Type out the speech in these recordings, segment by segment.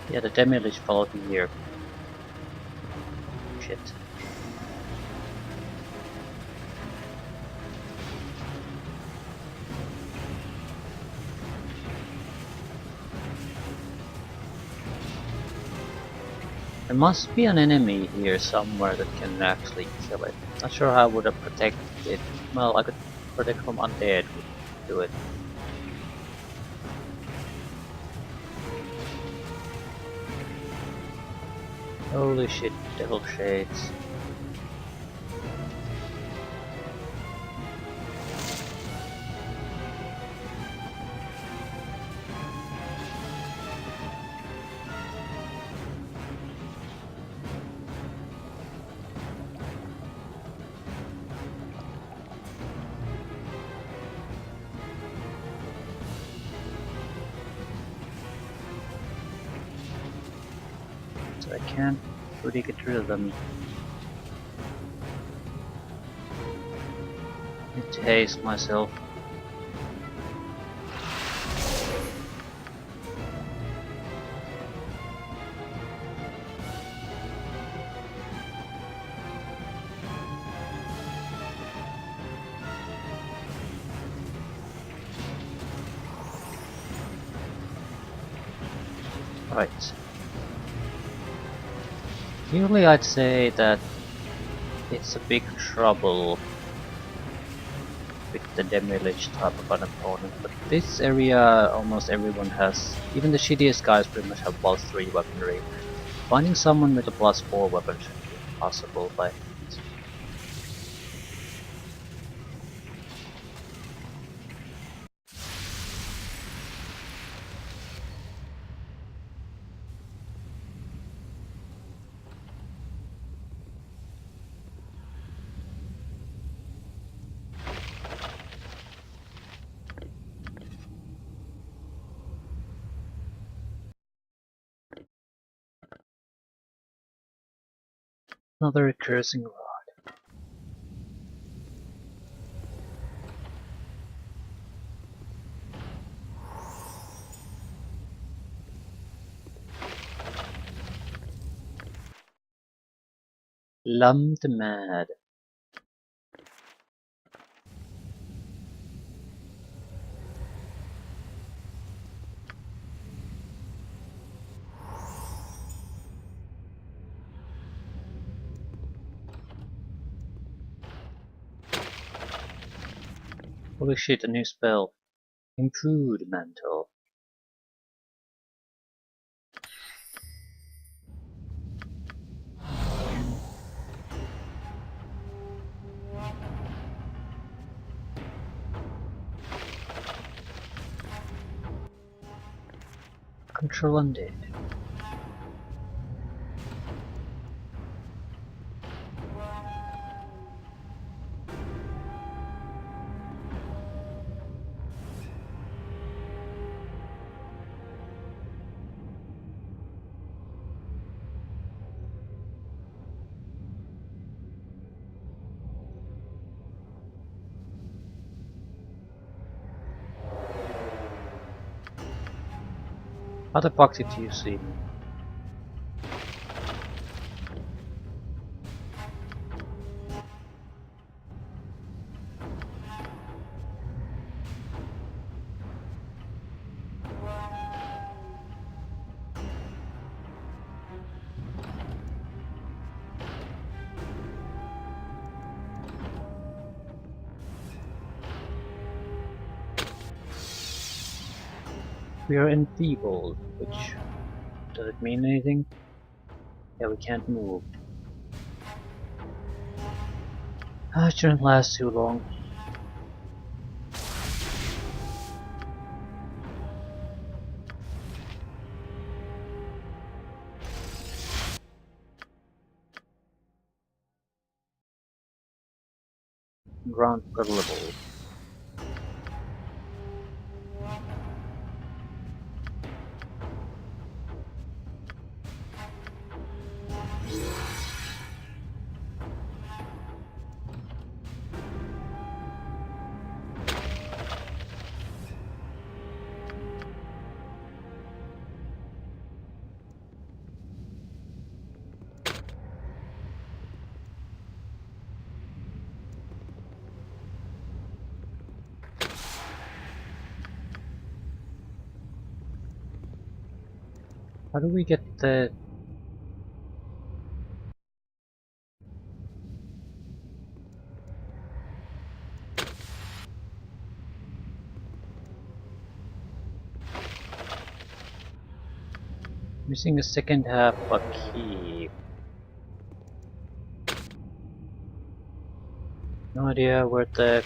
Yeah, the demilich followed me here. Shit. There must be an enemy here somewhere that can actually kill it. Not sure how I would have protected it. Well, I could protect from undead would do it. Holy shit, devil shades. So I can't really get rid of them. I need to haste myself. Right. Usually I'd say that it's a big trouble with the demilich type of an opponent, but this area almost everyone has, even the shittiest guys pretty much have +3 weaponry. Finding someone with a +4 weapon should be impossible by another cursing rod. Lummed mad. Holy shit, a new spell. Improved mantle. Control undead. How the fuck did you see me? We are enfeebled, which does it mean anything? Yeah, we can't move. Ah, it shouldn't last too long. Ground level. How do we get the... Missing a second half of a key. No idea where the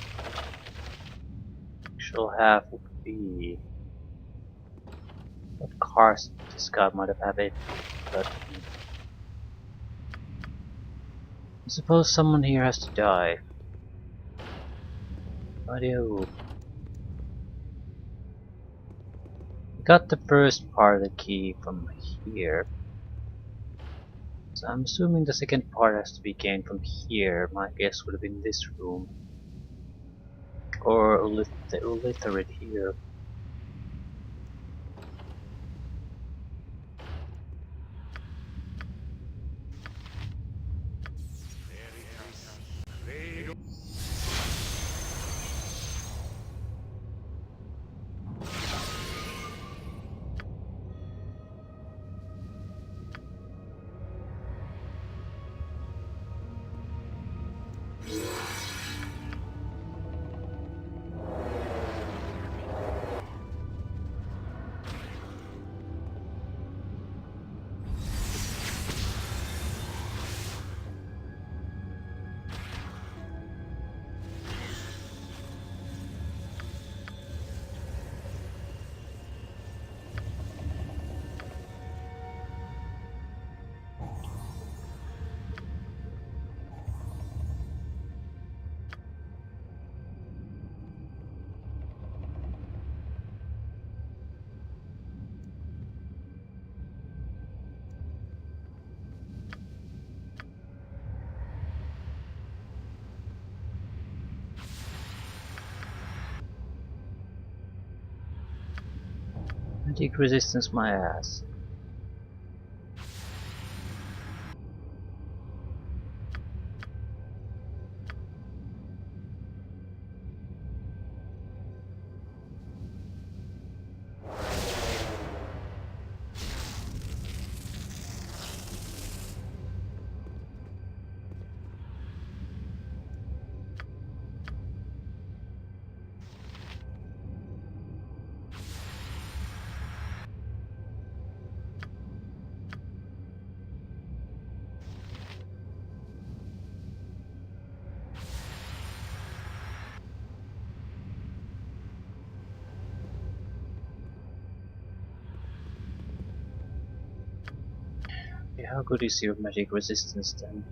actual half would be. What cars this guy might have had it, but I suppose someone here has to die. No idea who. We got the first part of the key from here. So I'm assuming the second part has to be gained from here. My guess would have been this room. Or the Ulitherate here. Magic resistance my ass. Okay, how good is your magic resistance then?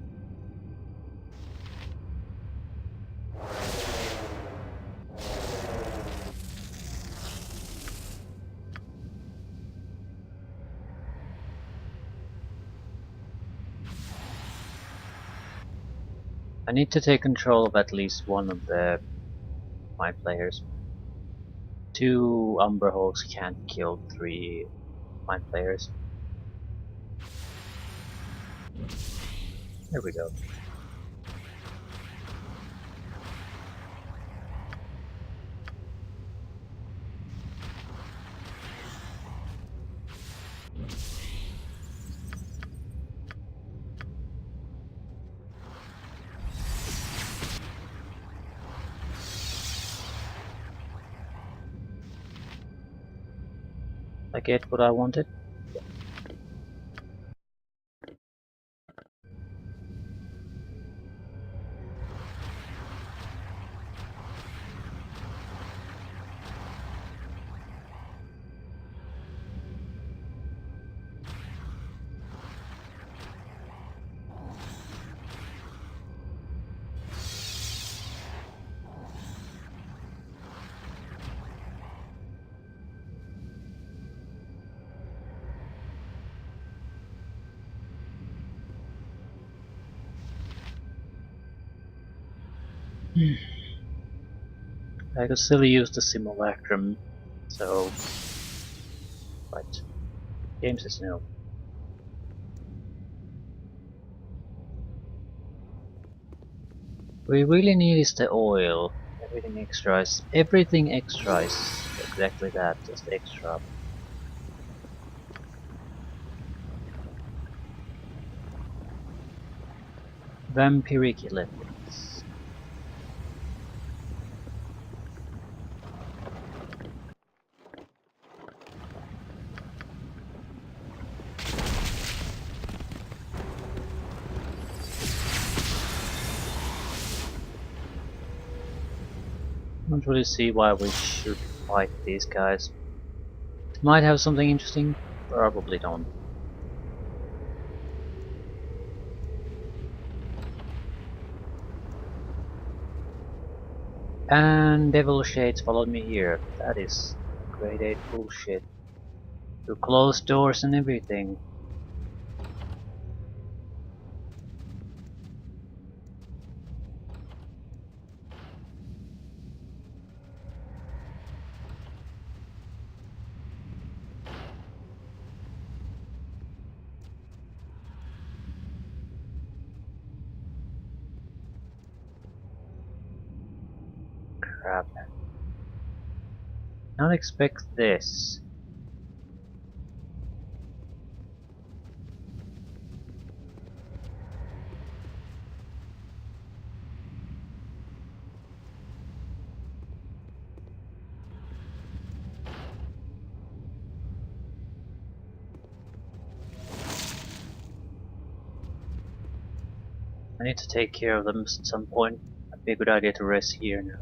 I need to take control of at least one of my players. 2 Umber Hulks can't kill 3 my players. There we go. I get what I wanted. I could still use the simulacrum, so... But... Game says no. What we really need is the oil. Everything extra is... Everything extra is exactly that, just extra. Vampiric elliptics. I don't really see why we should fight these guys. They might have something interesting, probably don't. And Devil Shades followed me here. That is grade 8 bullshit. To close doors and everything. Crap. Not expect this. I need to take care of them at some point. It'd be a good idea to rest here now.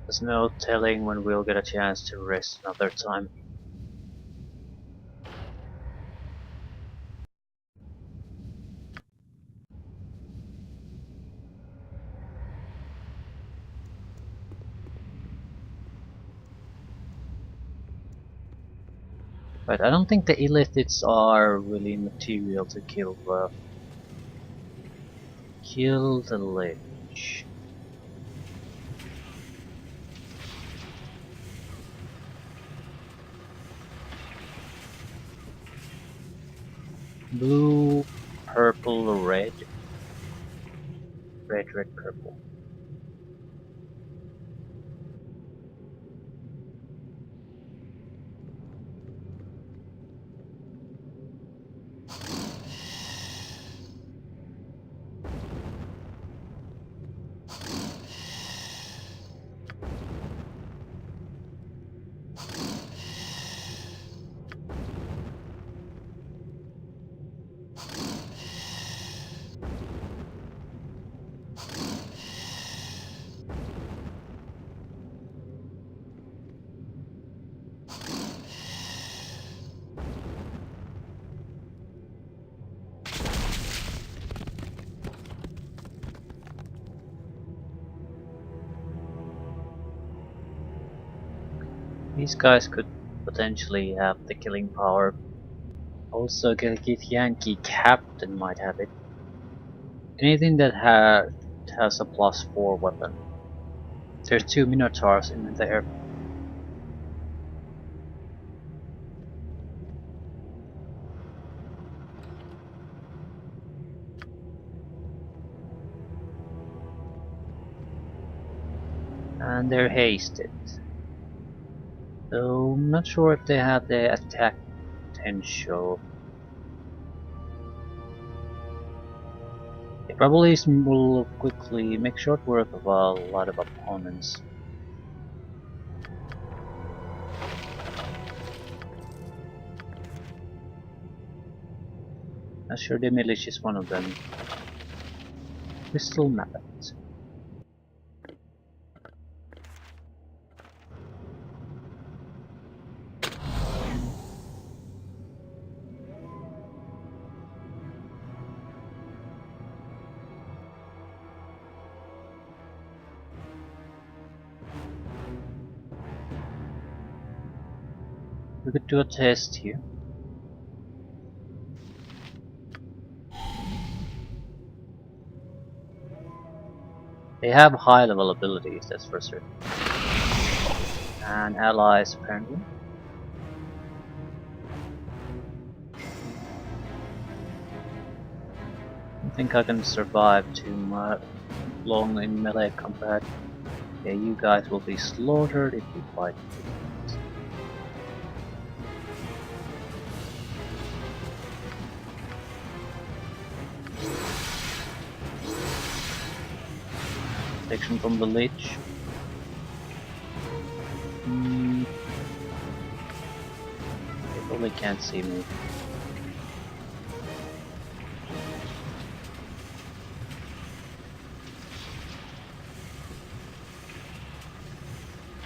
There's no telling when we'll get a chance to rest another time. But I don't think the illithids are really material to kill the lich. Blue, purple, red. Red, red, purple. These guys could potentially have the killing power. Also, Githyanki Captain might have it. Anything that has a +4 weapon. There's 2 Minotaurs in there. And they're hasted. So I'm not sure if they have the attack potential. They probably will quickly make short work of a lot of opponents. I'm sure demilich is one of them. Crystal Mallet. We could do a test here. They have high level abilities, that's for certain. And allies apparently. I don't think I can survive too much long in melee combat. Yeah, you guys will be slaughtered if you fight. protection from the lich. They probably can't see me.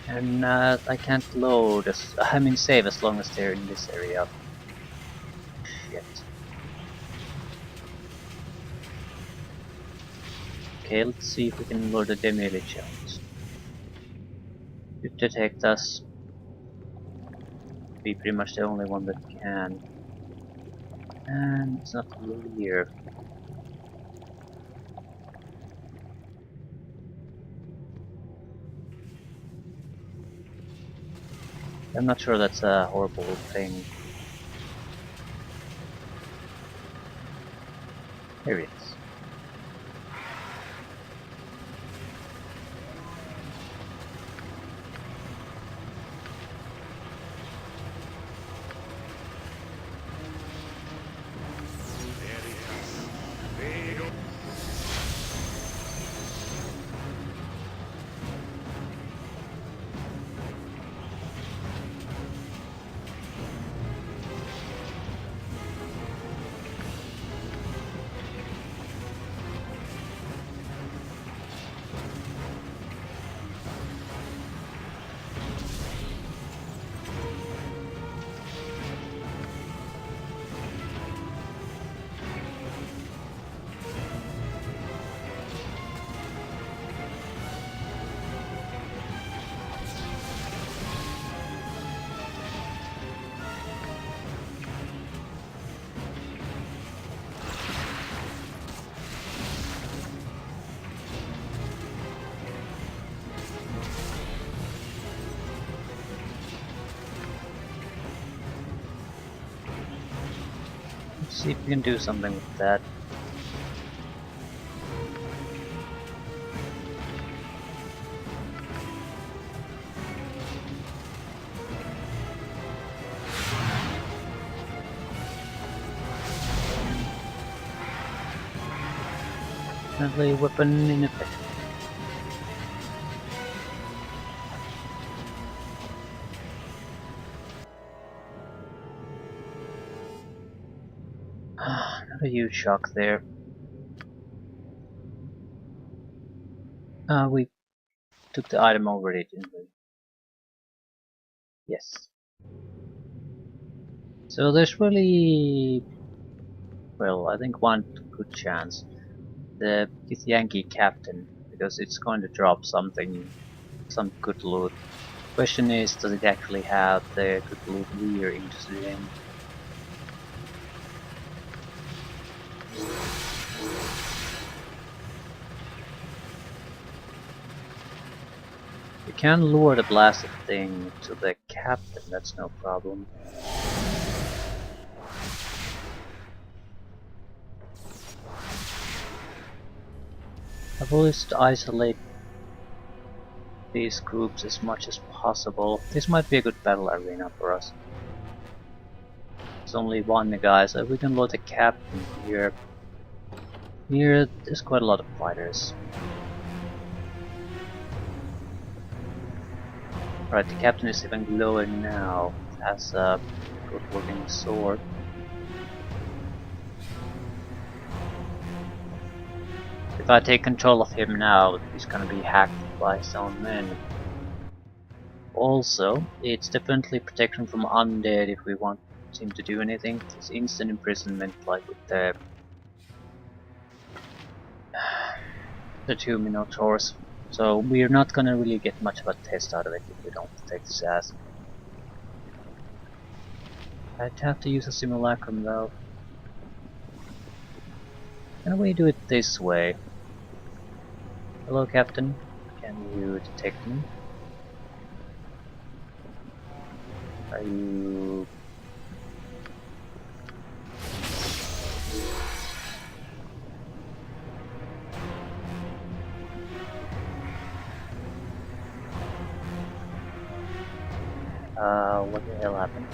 And I can't load, save as long as they're in this area. Shit. Okay, let's see if we can load the demilich out. Should detect us. Be pretty much the only one that can. And it's not really here. I'm not sure that's a horrible thing. Here it is. Let's see if we can do something with that. Definitely weapon ineffective. Not a huge shock there. We took the item already, didn't we? Yes. So there's really, well, I think one good chance. The Yankee captain, because it's going to drop something, some good loot. Question is, does it actually have the good loot we are interested in? You can lure the blasted thing to the captain, that's no problem. I've always to isolate these groups as much as possible. This might be a good battle arena for us. There's only one guy, so we can load the captain here. Here, there's quite a lot of fighters. Right, the captain is even glowing now. Has a good looking sword. If I take control of him now, he's gonna be hacked by his own men. Also, it's definitely protection from undead if we want him to do anything. It's instant imprisonment like with the two Minotaurs. So we're not gonna really get much of a test out of it if we don't protect his ass. I'd have to use a simulacrum though. Can we do it this way? Hello, Captain. Can you detect me? Are you... what the hell happened?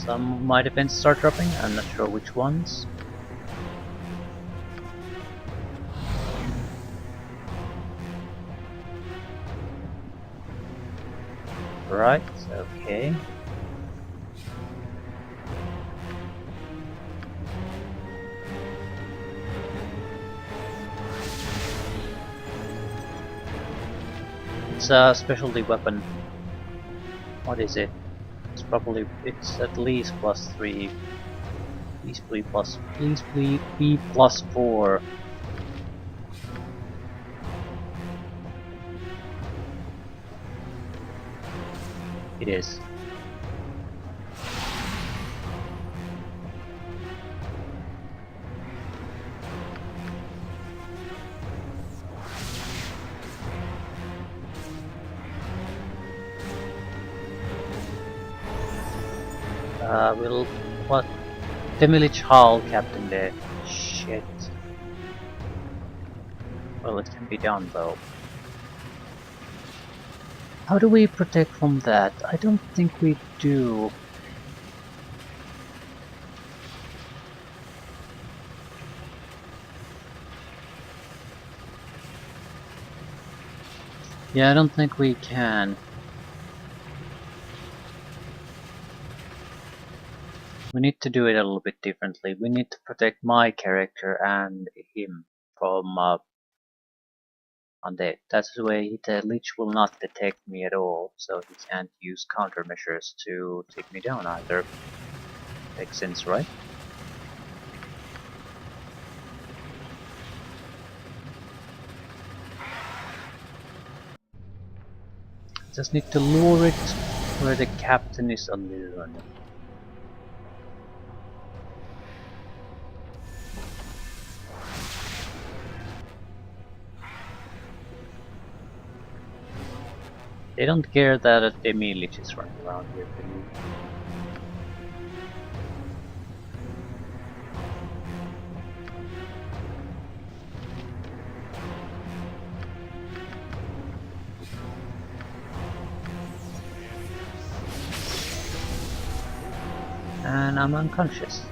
Some of my defenses start dropping, I'm not sure which ones. Right, okay. It's a specialty weapon. What is it? It's at least +3. Please be +4. It is. What? Demilich hull, Captain there. Shit. Well, it can be done though. How do we protect from that? I don't think we do. Yeah, I don't think we can. We need to do it a little bit differently. We need to protect my character and him from undead. That's the way the Lich will not detect me at all, so he can't use countermeasures to take me down either. Makes sense, right? Just need to lure it where the captain is alone. They don't care that a demilich is running around here, believe. And I'm unconscious.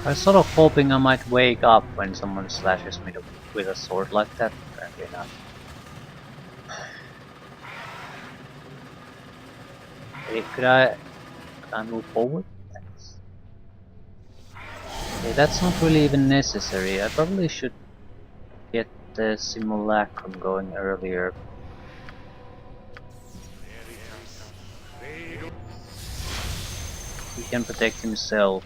I was sort of hoping I might wake up when someone slashes me with a sword like that, apparently not. Hey, could I move forward? Thanks. Okay, that's not really even necessary. I probably should get the simulacrum going earlier. He can protect himself.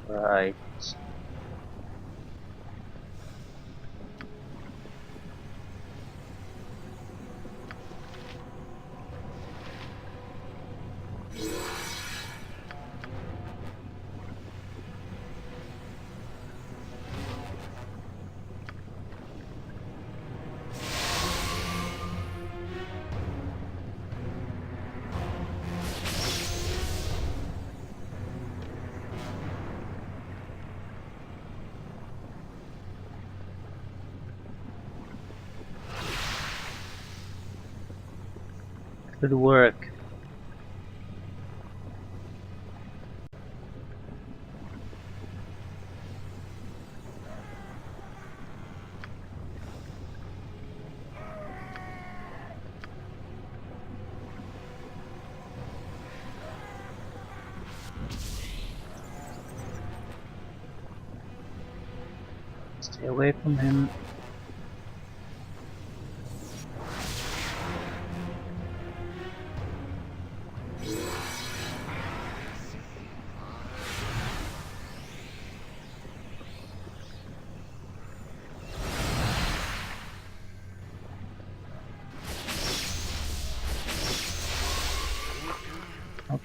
Right. Good work. Stay away from him.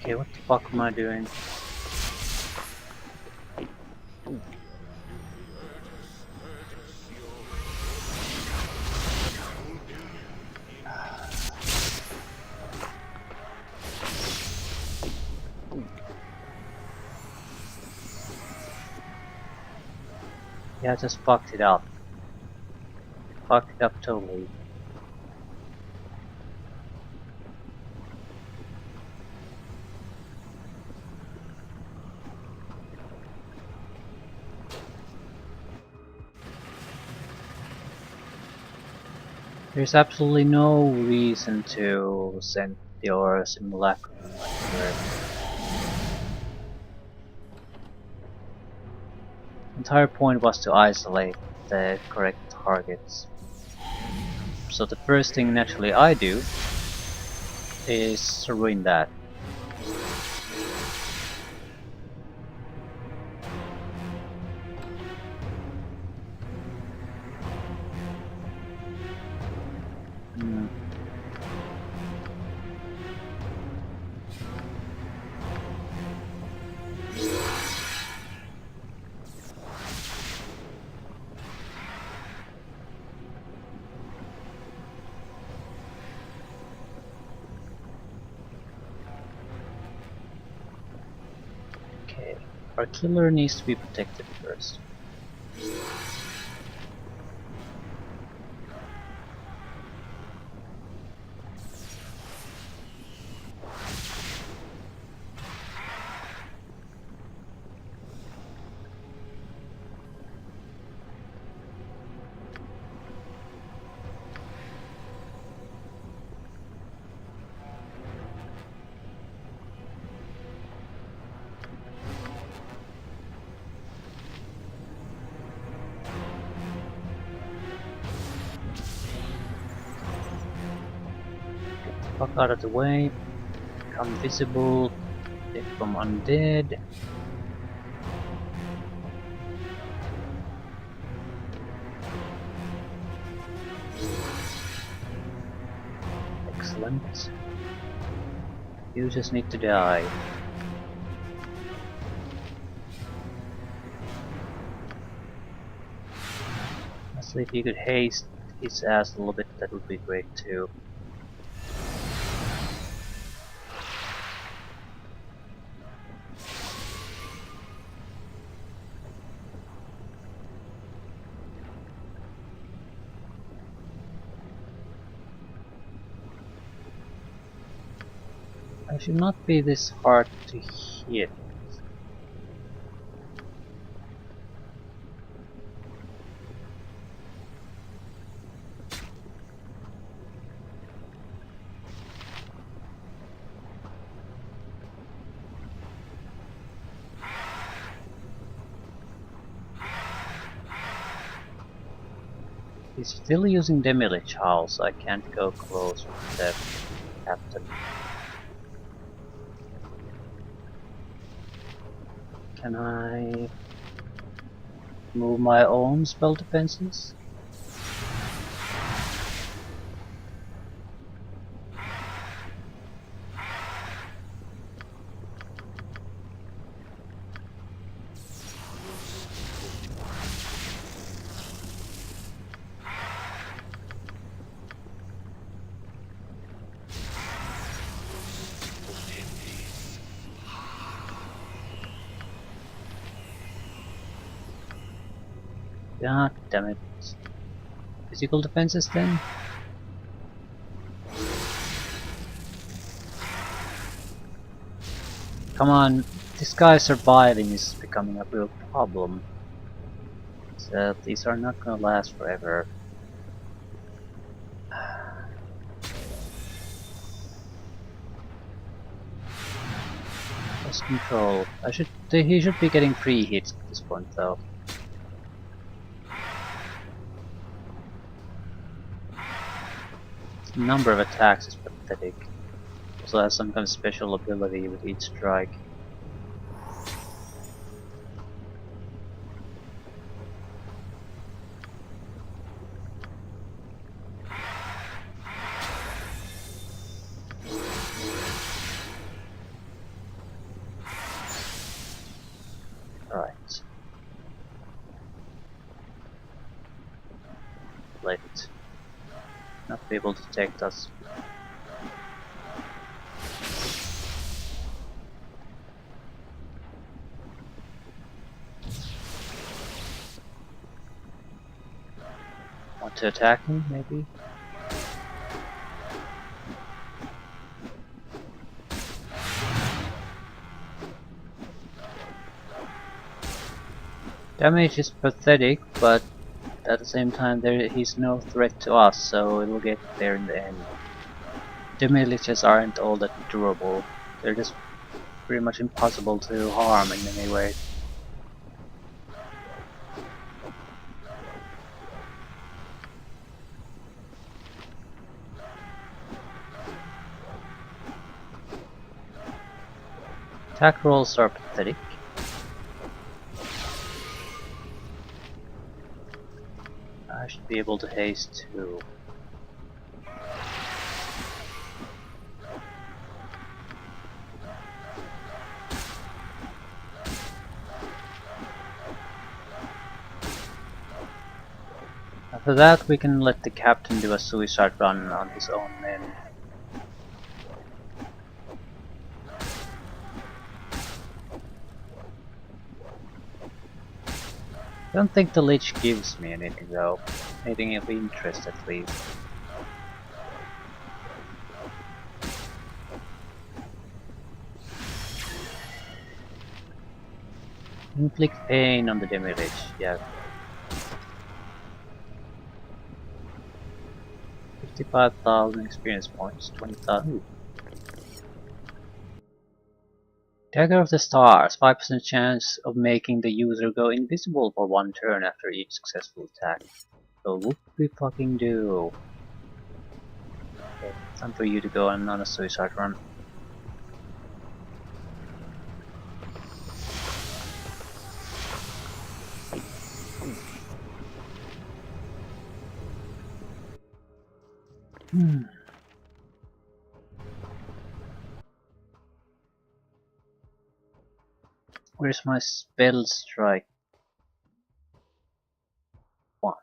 Okay, what the fuck am I doing? Yeah, I just fucked it up. Fucked it up totally. There's absolutely no reason to send your simulacrum anywhere. The entire point was to isolate the correct targets. So the first thing naturally I do is ruin that. Hmm. Okay, our killer needs to be protected first. Fuck out of the way, become visible, become undead. Excellent. You just need to die. Honestly, if you could haste his ass a little bit, that would be great too. I should not be this hard to hit. He's still using demilich howl, so I can't go close with the captain. Can I move my own spell defenses? God damn it. Physical defenses then? Come on, this guy surviving is becoming a real problem. So these are not gonna last forever. Lost control. He should be getting 3 hits at this point though. The number of attacks is pathetic. Also has some kind of special ability with each strike. Right. Let it not be able to detect us. Want to attack me, maybe? Damage is pathetic, but at the same time he's no threat to us, so we'll get there in the end. Demiliches aren't all that durable. They're just pretty much impossible to harm in any way. Attack rolls are pathetic. I should be able to haste too. After that we can let the captain do a suicide run on his own men. I don't think the Lich gives me anything though. Anything of interest at least. Inflict pain on the demilich, yeah. 55,000 experience points, 20,000. Dagger of the Stars, 5% chance of making the user go invisible for one turn after each successful attack. So whoop we fucking do. Okay, time for you to go on a suicide run. Where's my spell strike? One.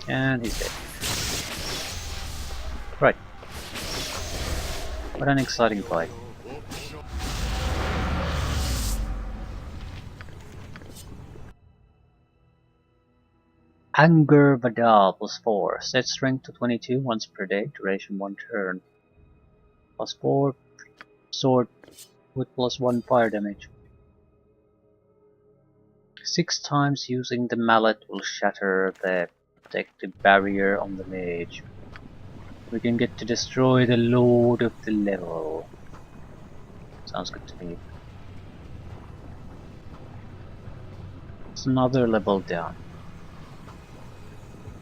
And he's dead. Right. What an exciting fight. Anger Vidal plus 4. Set strength to 22 once per day, duration 1 turn. Plus 4 sword with plus 1 fire damage. 6 times using the mallet will shatter the protective barrier on the mage. We can get to destroy the lord of the level. Sounds good to me. It's another level down.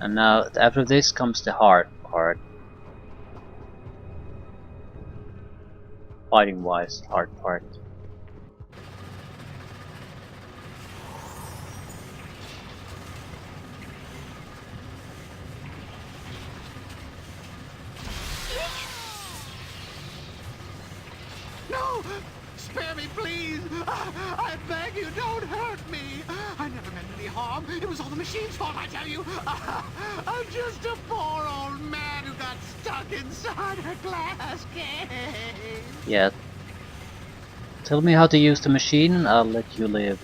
And now after this comes the hard part. Fighting wise, hard part. No! Spare me, please! I beg you, don't hurt me! I never meant any harm. It was all the machine's fault, I tell you! I'm just a poor old man who got stuck inside a glass cage! Yeah. Tell me how to use the machine, I'll let you live.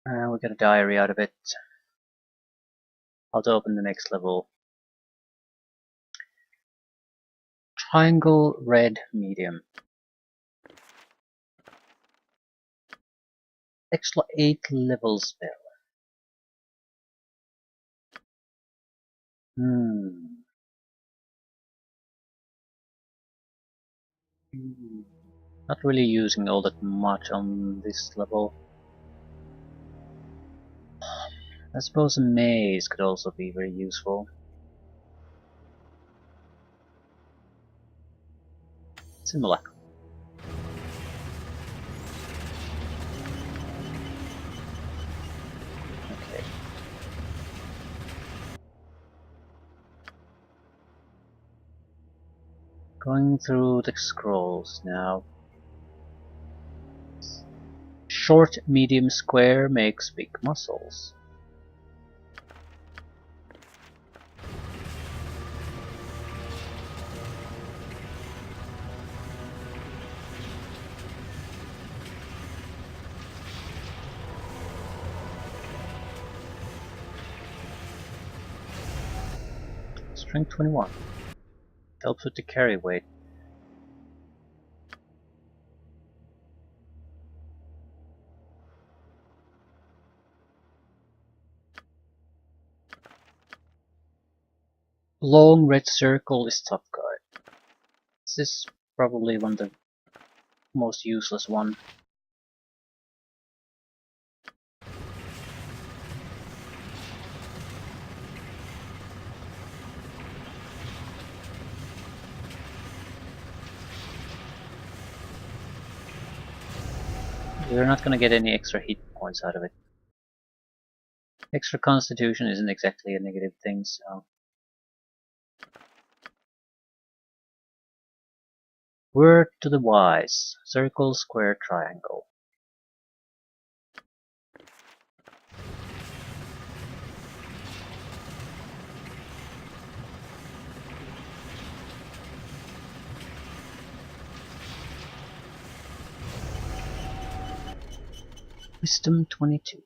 We got a diary out of it. How to open the next level. Triangle red medium. Extra 8 level spell. Not really using all that much on this level. I suppose a maze could also be very useful. Similar. Okay. Going through the scrolls now. Short, medium, square makes big muscles. Strength 21. Helps with the carry weight. Long red circle is tough guy. This is probably one of the most useless one. You're not gonna get any extra hit points out of it. Extra constitution isn't exactly a negative thing, so. Word to the wise. Circle, square, triangle. Wisdom 22.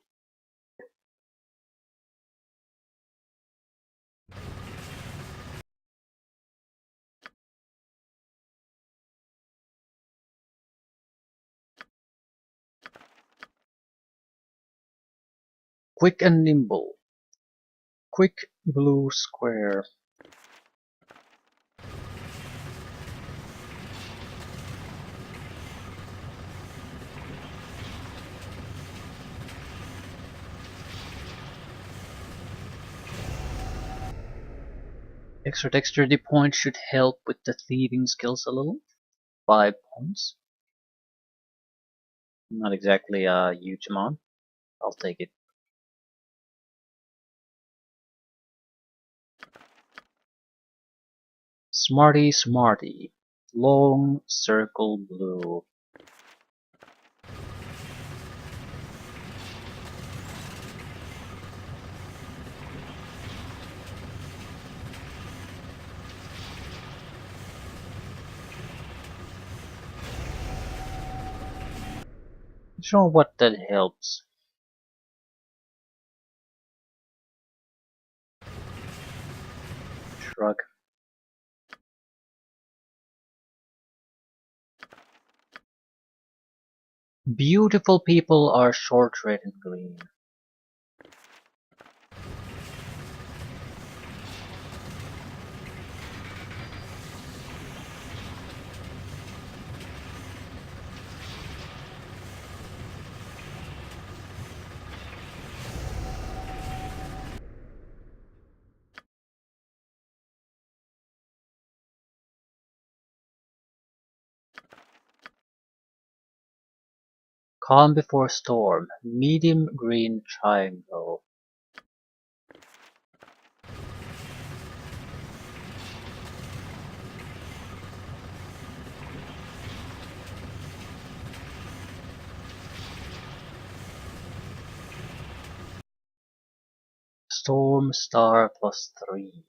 Quick and nimble. Quick blue square. Extra dexterity points should help with the thieving skills a little. 5 points. Not exactly a huge amount. I'll take it. Smarty Smarty. Long circle blue. Not sure what that helps. Shrug. Beautiful people are short, red, and green. Calm before storm. Medium green triangle. Storm star +3.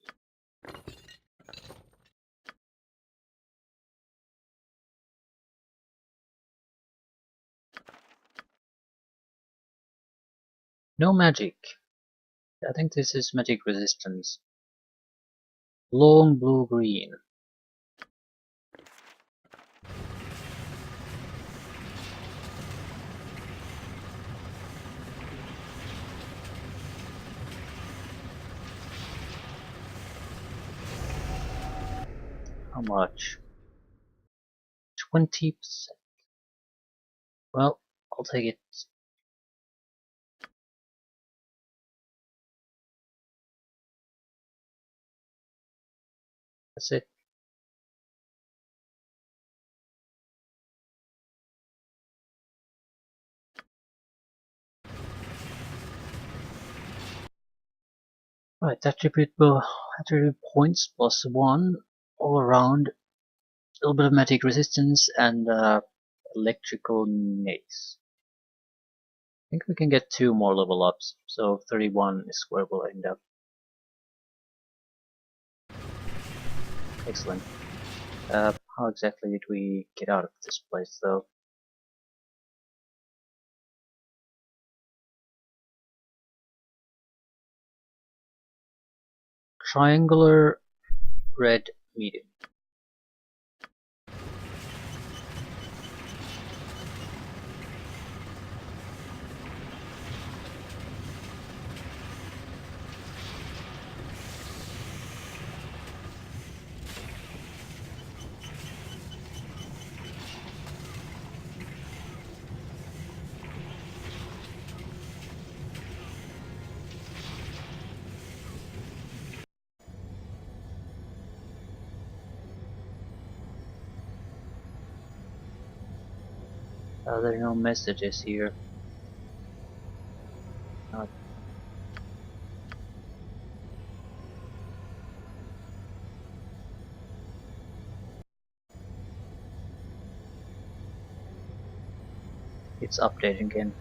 No magic. I think this is magic resistance. Long blue green. How much? 20%. Well, I'll take it. That's it. Right, attribute points +1 all around, a little bit of magic resistance, and electrical mace. I think we can get 2 more level ups, so 31 is where we'll end up. Excellent. How exactly did we get out of this place though? Triangular red medium. There are no messages here. Not It's updating again.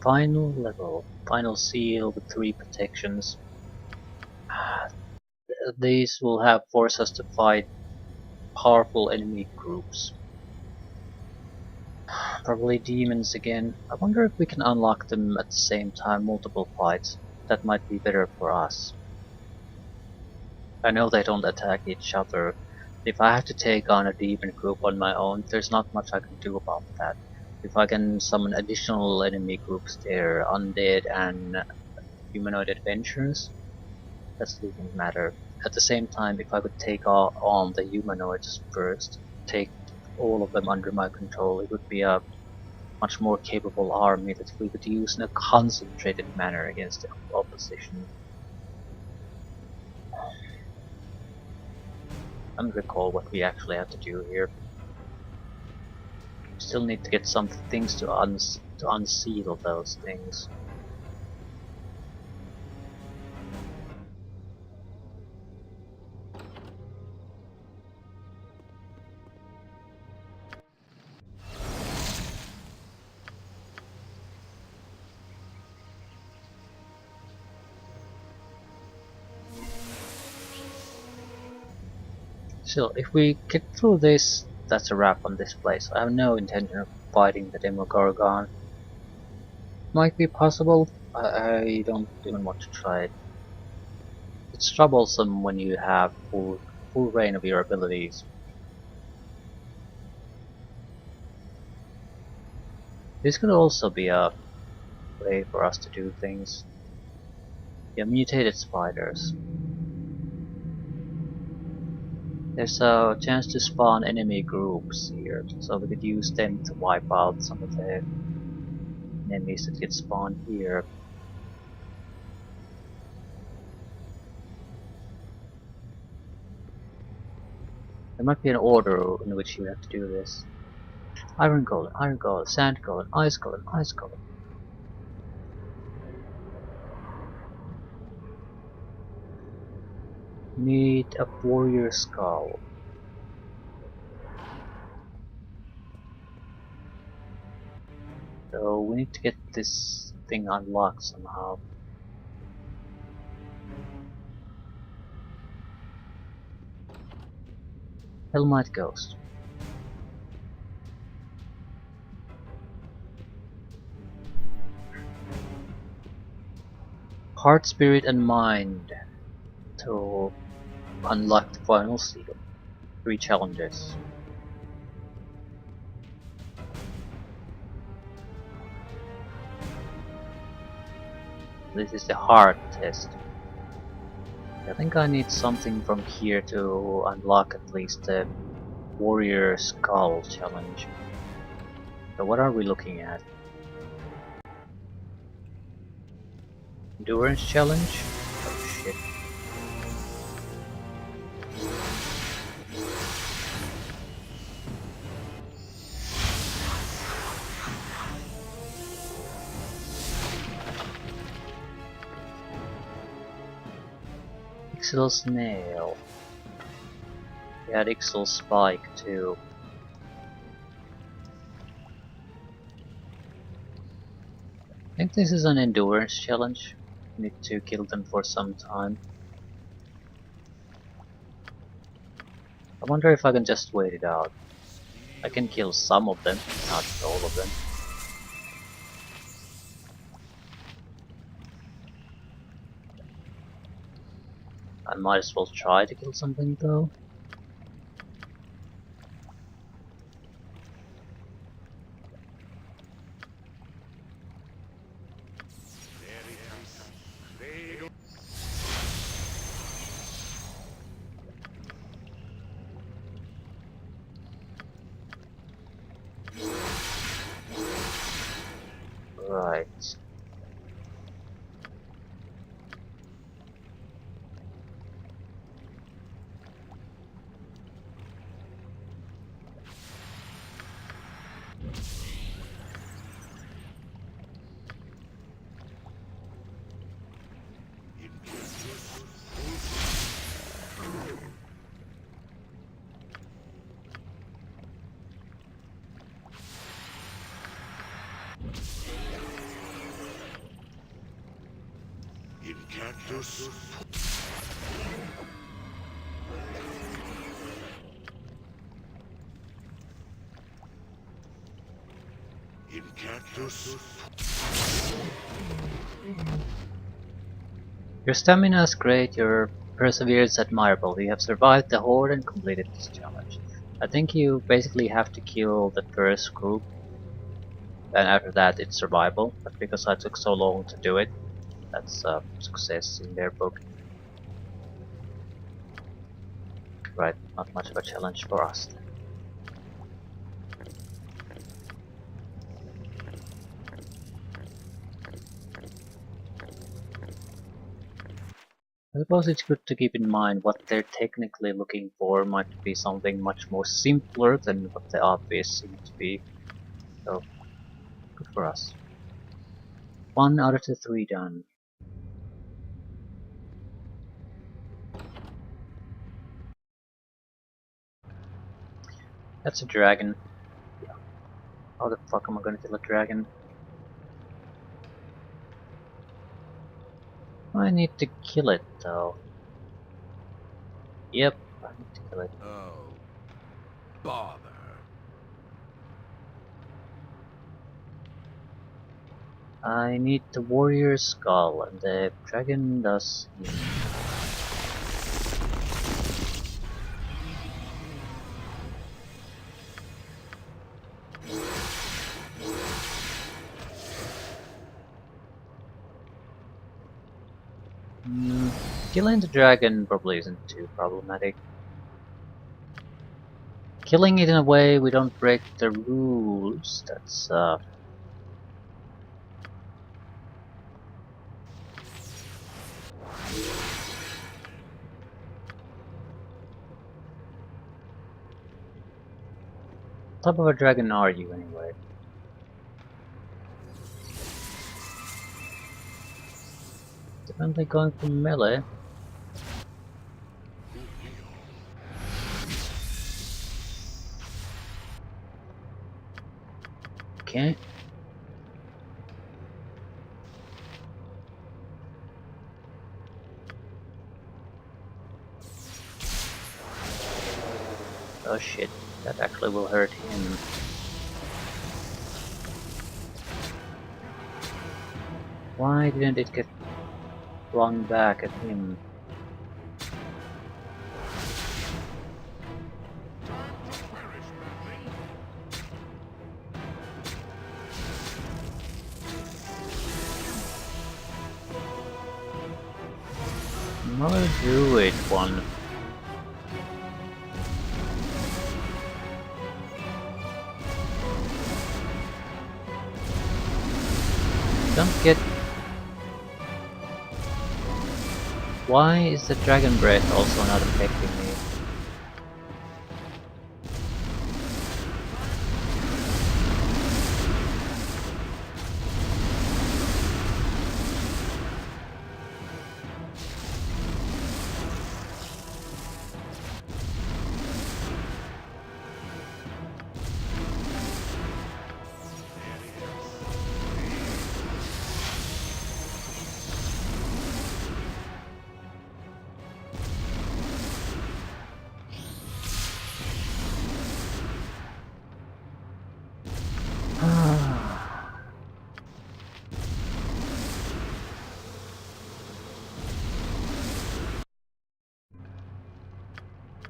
Final level. Final seal with 3 protections. These will have force us to fight powerful enemy groups. Probably demons again. I wonder if we can unlock them at the same time, multiple fights. That might be better for us. I know they don't attack each other. If I have to take on a demon group on my own, there's not much I can do about that. If I can summon additional enemy groups there, undead and humanoid adventurers, that's a different matter. At the same time, if I could take on the humanoids first, take all of them under my control, it would be a much more capable army that we could use in a concentrated manner against the opposition. I don't recall what we actually have to do here. We still need to get some things to unseal those things. So if we get through this, that's a wrap on this place. I have no intention of fighting the Demogorgon. Might be possible, I don't even want to try it. It's troublesome when you have full reign of your abilities. This could also be a way for us to do things. Yeah, mutated spiders. There's a chance to spawn enemy groups here, so we could use them to wipe out some of the enemies that get spawned here. There might be an order in which you have to do this. Iron golem, sand golem, ice golem, ice golem. Need a warrior skull. So we need to get this thing unlocked somehow. Hellmite Ghost. Heart, spirit, and mind to unlock the final seal. 3 challenges. This is the heart test. I think I need something from here to unlock at least the warrior skull challenge. So what are we looking at? Endurance challenge? Oh shit. Ixel Snail. We had Ixel Spike too. I think this is an endurance challenge. Need to kill them for some time. I wonder if I can just wait it out. I can kill some of them, not all of them. I might as well try to kill something though. Right. Cactus. In cactus. Your stamina is great, your perseverance admirable. You have survived the horde and completed this challenge. I think you basically have to kill the first group, and after that it's survival, but because I took so long to do it, that's a success in their book. Right, not much of a challenge for us then. I suppose it's good to keep in mind what they're technically looking for might be something much more simpler than what the obvious seem to be. So, good for us. 1 out of the 3 done. That's a dragon. Yeah. How the fuck am I gonna kill a dragon? I need to kill it though. Yep, I need to kill it. Oh, bother. I need the warrior skull, and the dragon does heal. Killing the dragon probably isn't too problematic. Killing it in a way we don't break the rules, that's what type of a dragon are you anyway? Definitely going for melee. Okay. Oh shit, that actually will hurt him. Why didn't it get flung back at him? Another druid one. Don't get... Why is the dragon breath also not affecting me?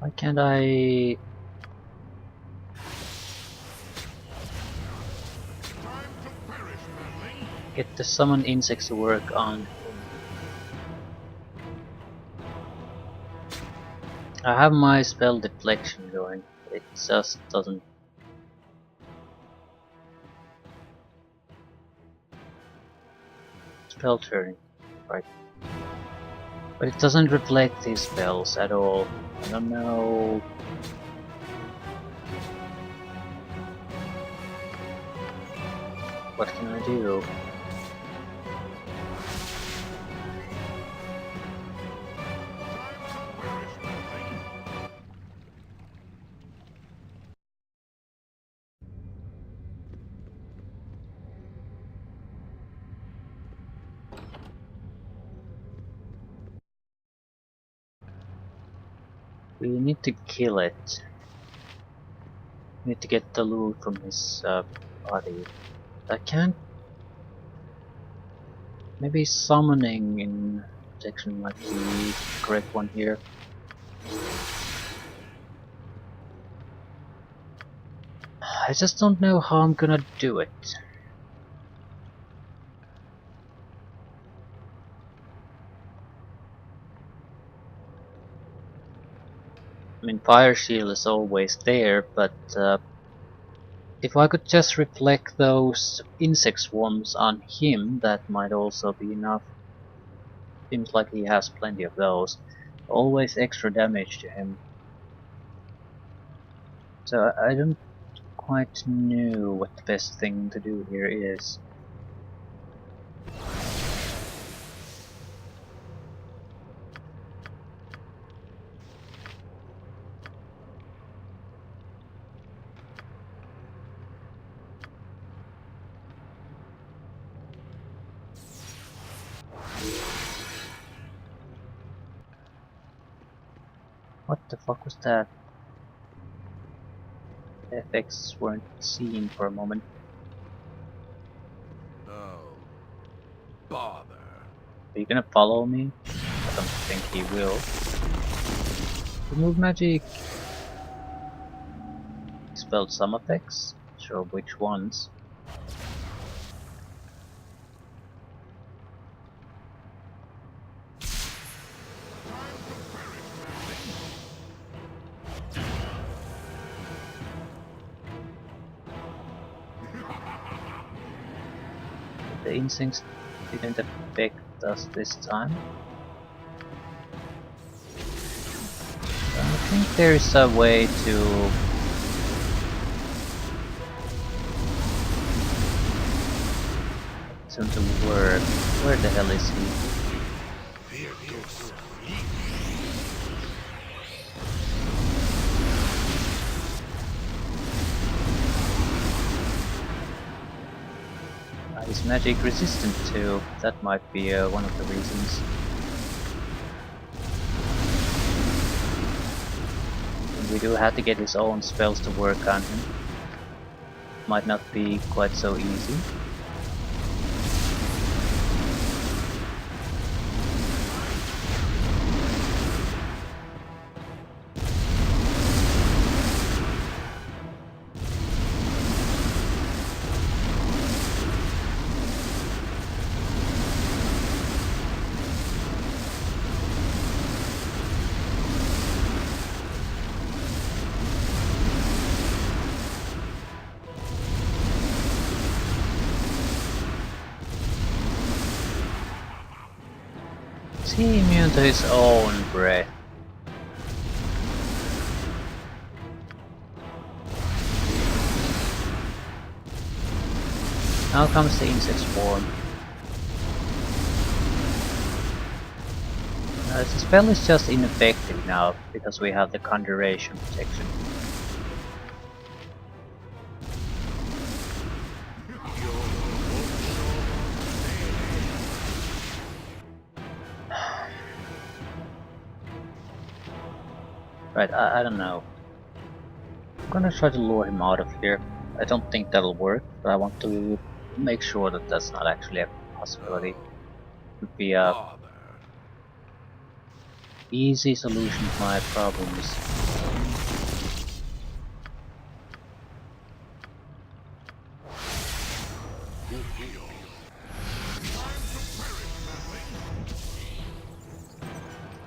Why can't I... get the summon insects to work on him? I have my spell deflection going, it just doesn't... Spell turning, right. But it doesn't reflect these spells at all. I don't know... What can I do? We need to kill it. We need to get the loot from his body. I can't... Maybe summoning in protection might be the correct one here. I just don't know how I'm gonna do it. I mean, fire shield is always there, but if I could just reflect those insect swarms on him, that might also be enough. Seems like he has plenty of those. Always extra damage to him. So I don't quite know what the best thing to do here is. What the fuck was that? The effects weren't seen for a moment. Oh, bother. Are you gonna follow me? I don't think he will. Remove magic! Expelled some effects? Not sure which ones. The insects didn't affect us this time. I think there's a way to... to work. Where the hell is he? He's magic resistant too. That might be one of the reasons. And we do have to get his own spells to work on him. Might not be quite so easy. Is he immune to his own breath? Now comes the insect swarm. The spell is just ineffective now because we have the conjuration protection. Right, I don't know. I'm gonna try to lure him out of here. I don't think that'll work, but I want to make sure that that's not actually a possibility. It would be a... Easy solution to my problems.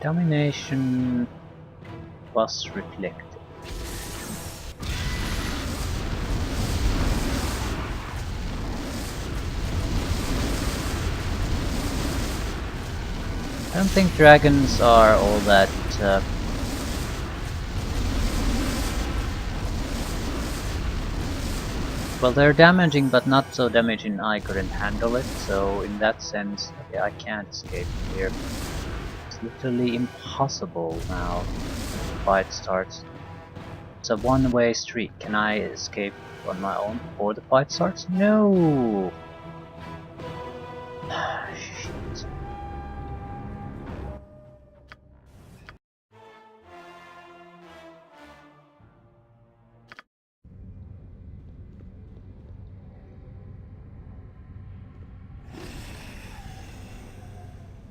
Domination was reflected. I don't think dragons are all that well, they're damaging, but not so damaging I couldn't handle it, so in that sense, okay, I can't escape here. It's literally impossible now when the fight starts. It's a one-way street. Can I escape on my own before the fight starts? No! Shit.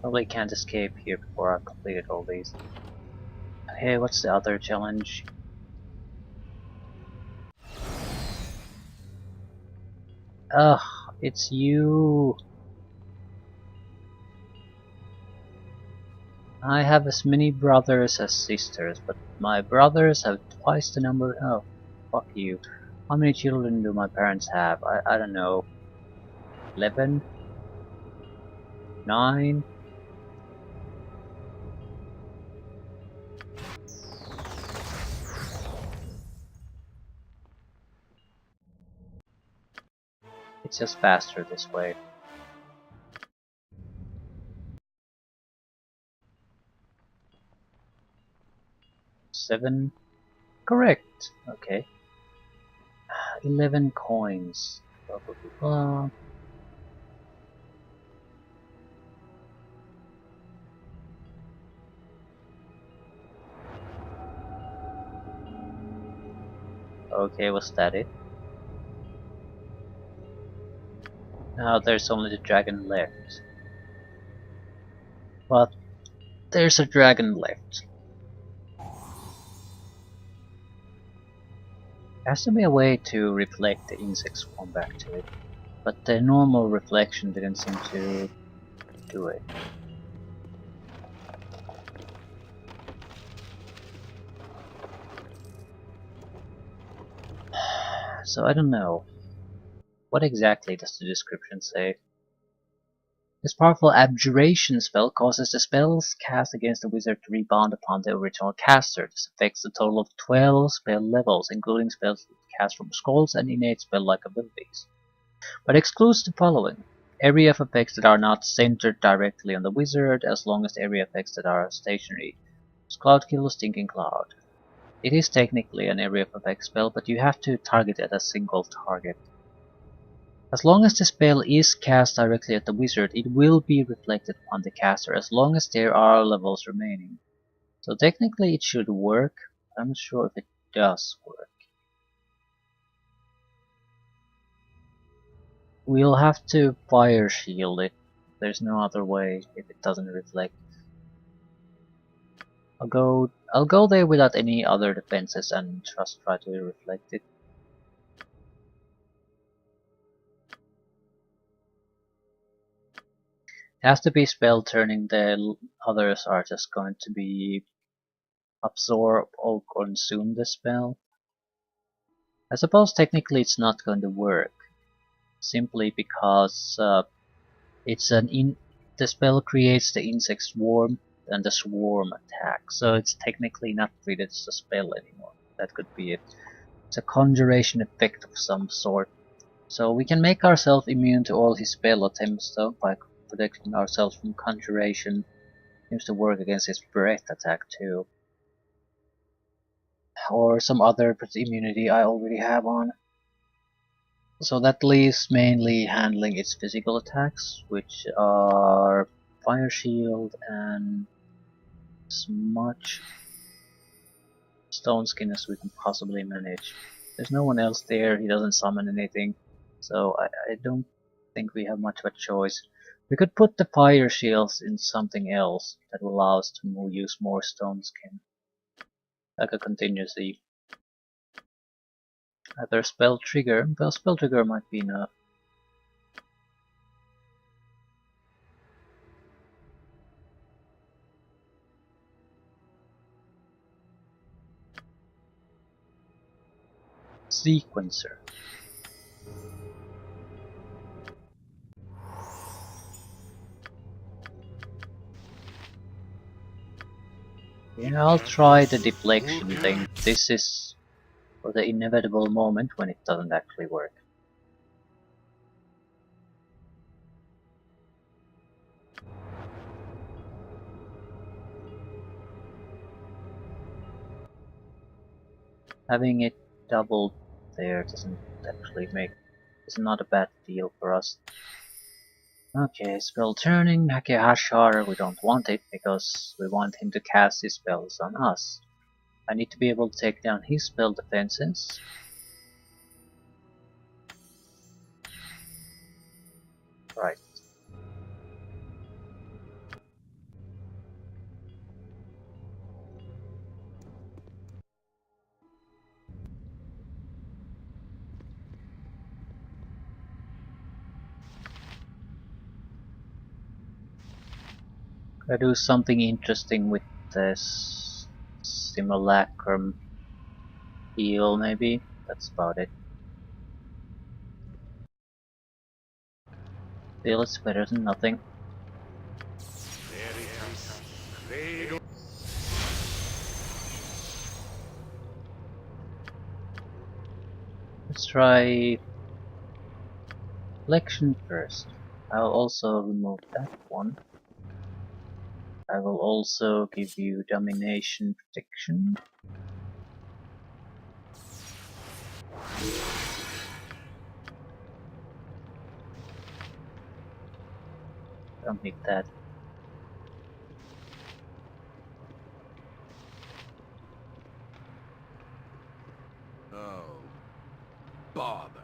Probably can't escape here before I've completed all these. Hey, what's the other challenge? Ugh, it's you! I have as many brothers as sisters, but my brothers have twice the number. Oh, fuck you. How many children do my parents have? I don't know. 11? 9? It's just faster this way. 7? Correct. Okay. 11 coins. Blah, blah, blah, blah. Okay, was that it? Now there's only the dragon left. But there's a dragon left. There has to be a way to reflect the insect swarm back to it. But the normal reflection didn't seem to do it. So I don't know. What exactly does the description say? This powerful abjuration spell causes the spells cast against the wizard to rebound upon the original caster. This affects a total of 12 spell levels, including spells cast from scrolls and innate spell-like abilities, but excludes the following: area of effects that are not centered directly on the wizard, as long as area effects that are stationary. Cloud Kill, Stinking Cloud. It is technically an area of effect spell, but you have to target it at a single target. As long as the spell is cast directly at the wizard, it will be reflected on the caster as long as there are levels remaining. So technically it should work. I'm not sure if it does work. We'll have to fire shield it. There's no other way if it doesn't reflect. I'll go there without any other defenses and just try to reflect it. It has to be spell turning, the others are just going to be absorb or consume the spell. I suppose technically it's not going to work, simply because the spell creates the insect swarm and the swarm attacks, so it's technically not treated as a spell anymore. That could be it. It's a conjuration effect of some sort. So we can make ourselves immune to all his spell attempts though by protecting ourselves from conjuration. Seems to work against his breath attack too. Or some other immunity I already have on. So that leaves mainly handling its physical attacks, which are Fire Shield and as much Stone Skin as we can possibly manage. There's no one else there, he doesn't summon anything, so I don't think we have much of a choice. We could put the fire shields in something else that will allow us to use more stone skin. Like a contingency. Either spell trigger, well, spell trigger might be enough. Sequencer. Yeah, I'll try the deflection thing. This is for the inevitable moment when it doesn't actually work. Having it doubled there doesn't actually make... it's not a bad deal for us. Okay, spell turning, Hakehashar, we don't want it because we want him to cast his spells on us. I need to be able to take down his spell defenses. Right. I do something interesting with this simulacrum heal, maybe? That's about it. Still, it's better than nothing. Let's try Flexion first. I'll also remove that one. I will also give you Domination Protection. Don't need that. Oh, bother.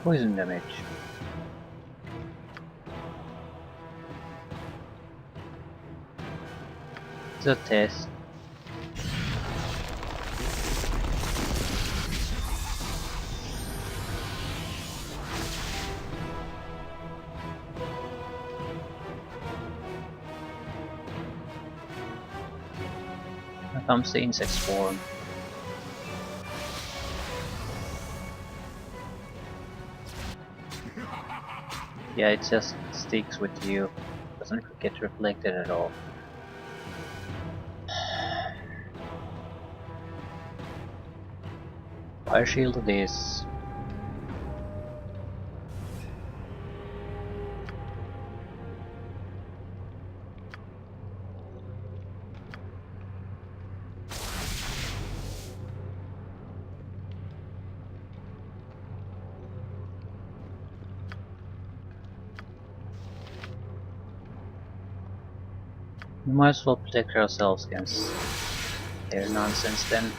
Poison damage. It's a test. Here comes the insect swarm. Yeah, it just sticks with you. Doesn't get reflected at all. Fire shield it is. We might as well protect ourselves against their nonsense then.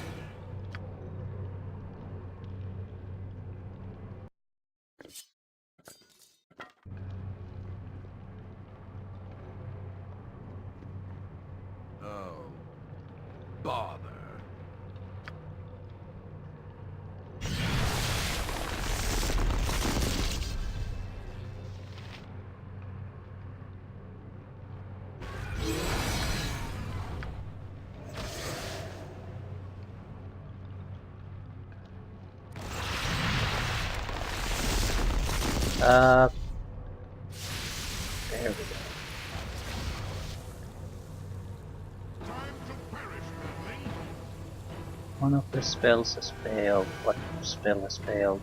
Oh, bother. There we go. One of the spells has failed. What spell has failed?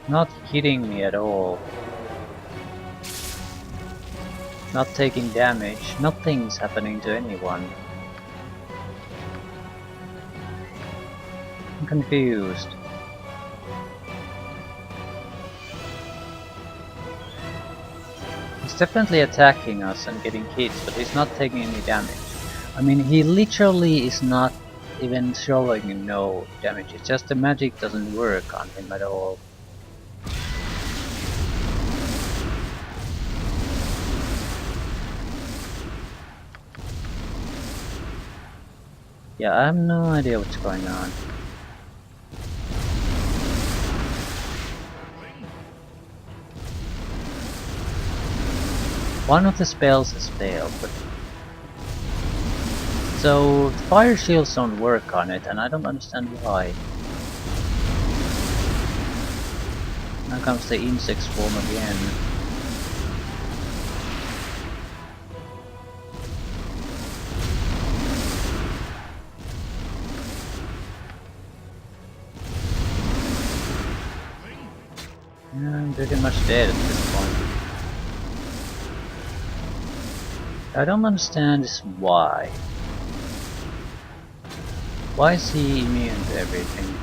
Not hitting me at all. Not taking damage. Nothing's happening to anyone. I'm confused. He's definitely attacking us and getting hits, but he's not taking any damage. I mean, he literally is not even showing no damage. It's just the magic doesn't work on him at all. Yeah, I have no idea what's going on. One of the spells has failed, but so fire shields don't work on it, and I don't understand why. Now comes the insects form again. Yeah, I'm pretty much dead at this point. I don't understand is why. Why is he immune to everything?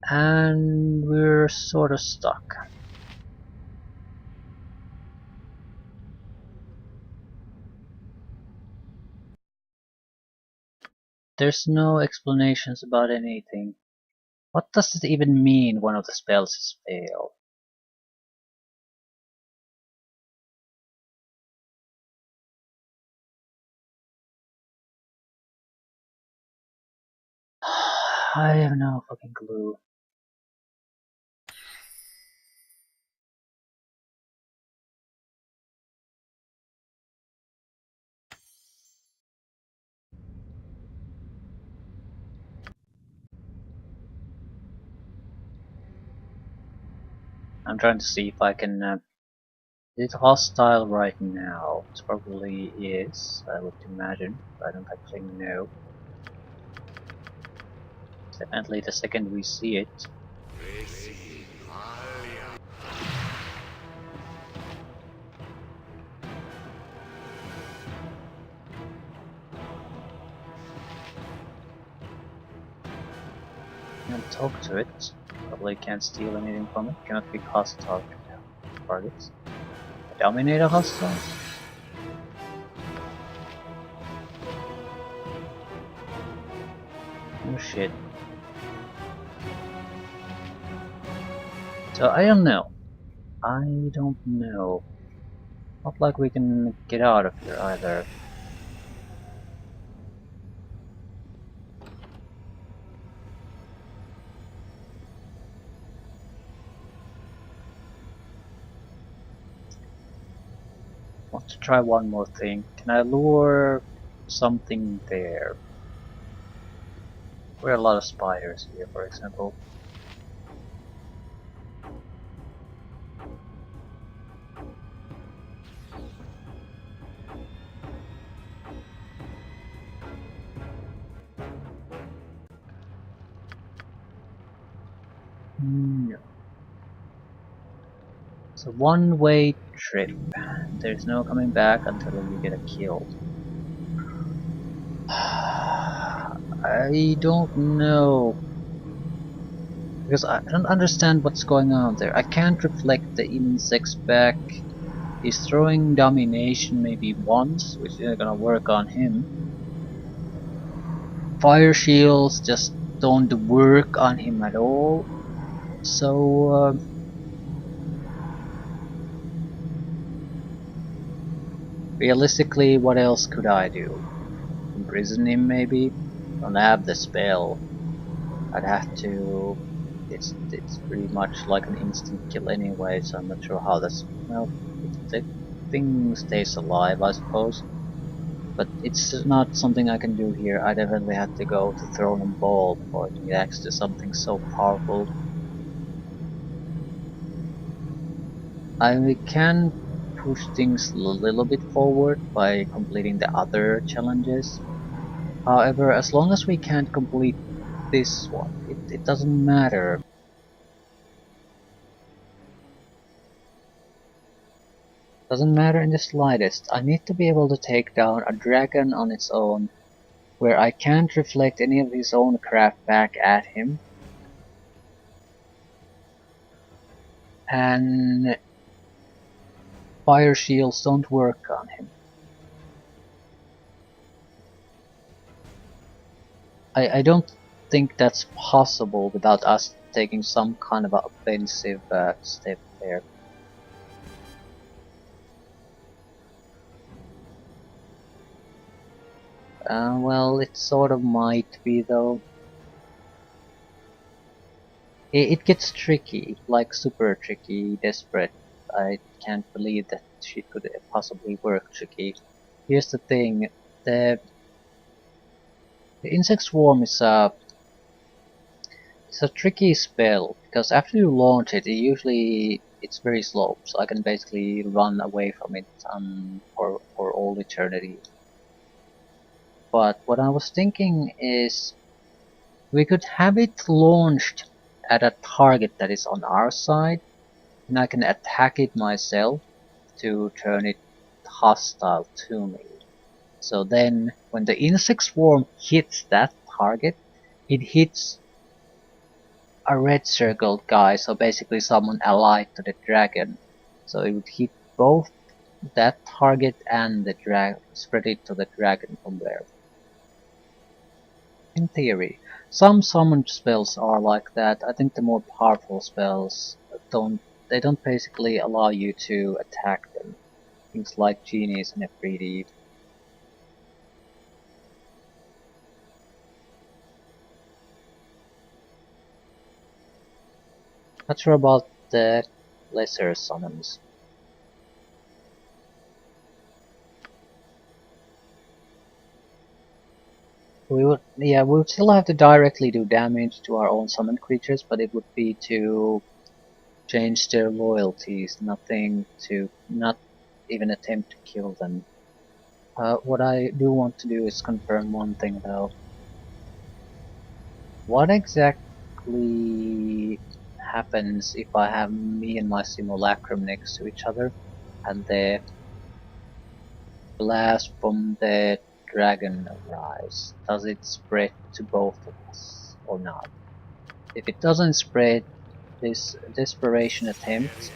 And we're sort of stuck. There's no explanations about anything. What does it even mean one of the spells has failed? I have no fucking clue. I'm trying to see if I can... is it hostile right now? It probably is, I would imagine, but I don't actually know. Definitely the second we see it. Can't talk to it. Probably can't steal anything from it. Cannot be hostile to targets. Dominator hostile? Oh shit. So I don't know. I don't know. Not like we can get out of here either. Want to try one more thing. Can I lure something there? There are a lot of spiders here, for example. No. It's a one-way trip. There's no coming back until you get killed. I don't know. Because I don't understand what's going on there. I can't reflect the insects back. He's throwing domination maybe once, which isn't gonna work on him. Fire shields just don't work on him at all. So realistically, what else could I do? Imprison him maybe? Don't have the spell. I'd have to. It's pretty much like an instant kill anyway, so I'm not sure how that's. Well, the thing stays alive, I suppose. But it's not something I can do here. I definitely had to go to Throne and Ball before I can get access to something so powerful. I can push things a little bit forward by completing the other challenges. However, as long as we can't complete this one, it doesn't matter. Doesn't matter in the slightest. I need to be able to take down a dragon on its own, where I can't reflect any of his own crap back at him. And fire shields don't work on him. I don't think that's possible without us taking some kind of offensive step there. Well, it sort of might be though. It gets tricky, like super tricky, desperate. I can't believe that she could possibly work tricky. Here's the thing, the insect swarm is it's a tricky spell because after you launch it, it's very slow, so I can basically run away from it for all eternity. But what I was thinking is we could have it launched at a target that is on our side, and I can attack it myself to turn it hostile to me. So then, when the insect swarm hits that target, it hits a red circled guy, so basically someone allied to the dragon. So it would hit both that target and the spread it to the dragon from there. In theory. Some summoned spells are like that. I think the more powerful spells don't basically allow you to attack them. Things like genies and Efreeti. Not sure about the lesser summons. We would still have to directly do damage to our own summoned creatures, but it would be to change their loyalties, not even attempt to kill them. What I do want to do is confirm one thing though. What exactly happens if I have me and my simulacrum next to each other, and the blast from the dragon arrives? Does it spread to both of us or not? If it doesn't spread, this desperation attempt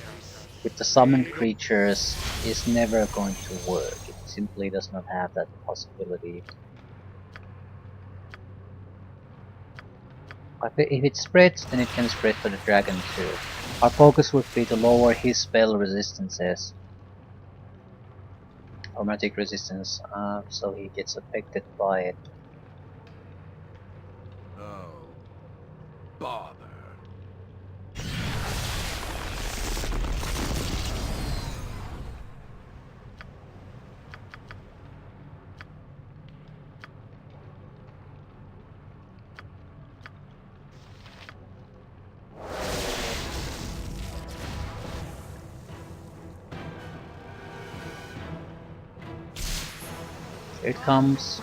with the summoned creatures is never going to work. It simply does not have that possibility. If it spreads, then it can spread to the dragon too. Our focus would be to lower his spell resistances, or magic resistance, so he gets affected by it. Oh, bother. Here it comes.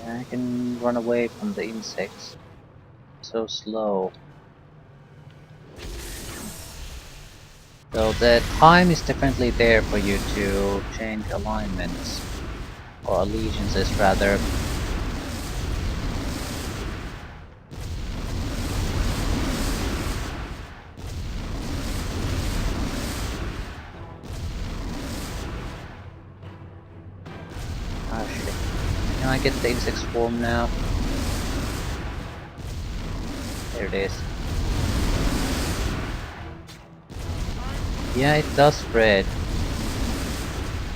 And I can run away from the insects. So slow. So the time is definitely there for you to change alignments, or allegiances rather. Ah shit. Can I get the insect swarm now? There it is. Yeah, it does spread.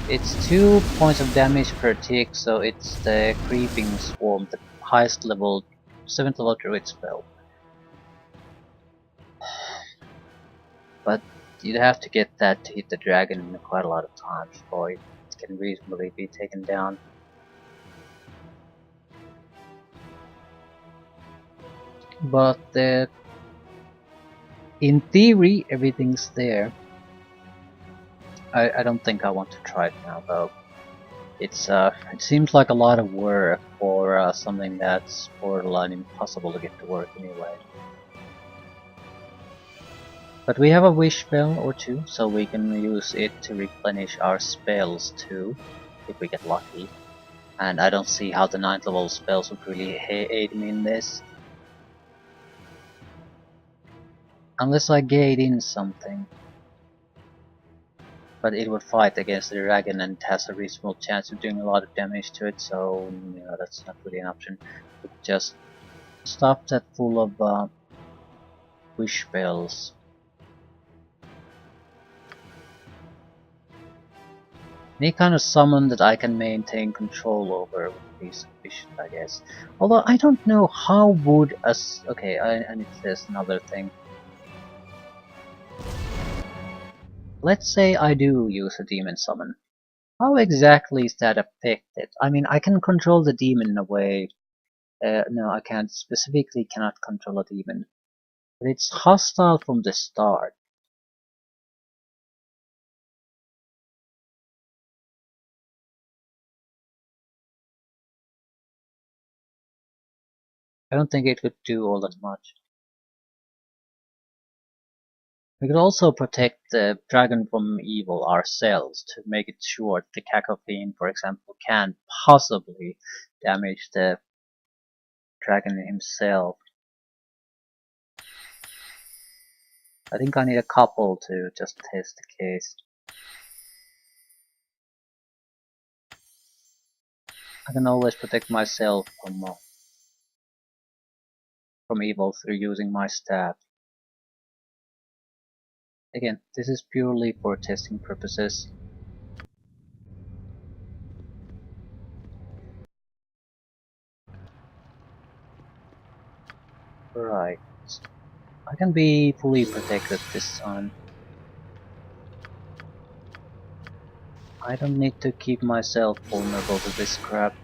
It's 2 points of damage per tick, so it's the creeping swarm, the highest level, 7th level druid spell. But you'd have to get that to hit the dragon quite a lot of times before it can reasonably be taken down. But the In theory, everything's there. I don't think I want to try it now though. It seems like a lot of work for something that's borderline impossible to get to work anyway. But we have a wish spell or two, so we can use it to replenish our spells too, if we get lucky. And I don't see how the 9th level spells would really aid me in this. Unless I gate in something. But it would fight against the dragon and has a reasonable chance of doing a lot of damage to it, so you know, that's not really an option. But just stuff that full of wish spells. Any kind of summon that I can maintain control over would be sufficient, I guess. Although I don't know how would us. Okay, and there's another thing. Let's say I do use a demon summon. How exactly is that affected? I mean, I can control the demon in a way. No, I can't. Specifically, cannot control a demon. But it's hostile from the start. I don't think it could do all that much. We could also protect the dragon from evil ourselves to make it sure the cacophene, for example, can't possibly damage the dragon himself. I think I need a couple to just test the case. I can always protect myself from evil through using my staff. Again, this is purely for testing purposes. Right. I can be fully protected this time. I don't need to keep myself vulnerable to this crap.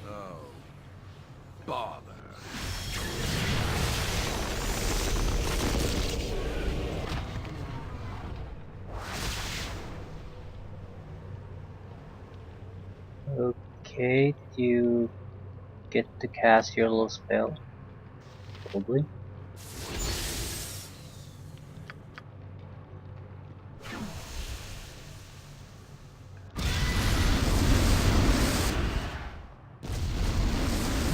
Oh, bother. Okay, did you get to cast your little spell? Probably.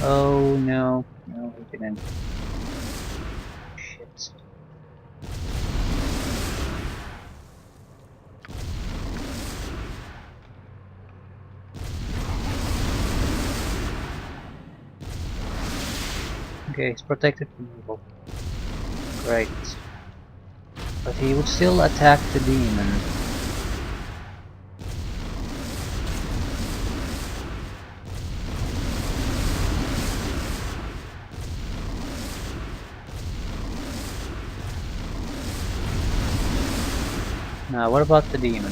Oh no, no, we didn't. Shit. Okay, he's protected from evil. Great. But he would still attack the demon. Now, what about the demon?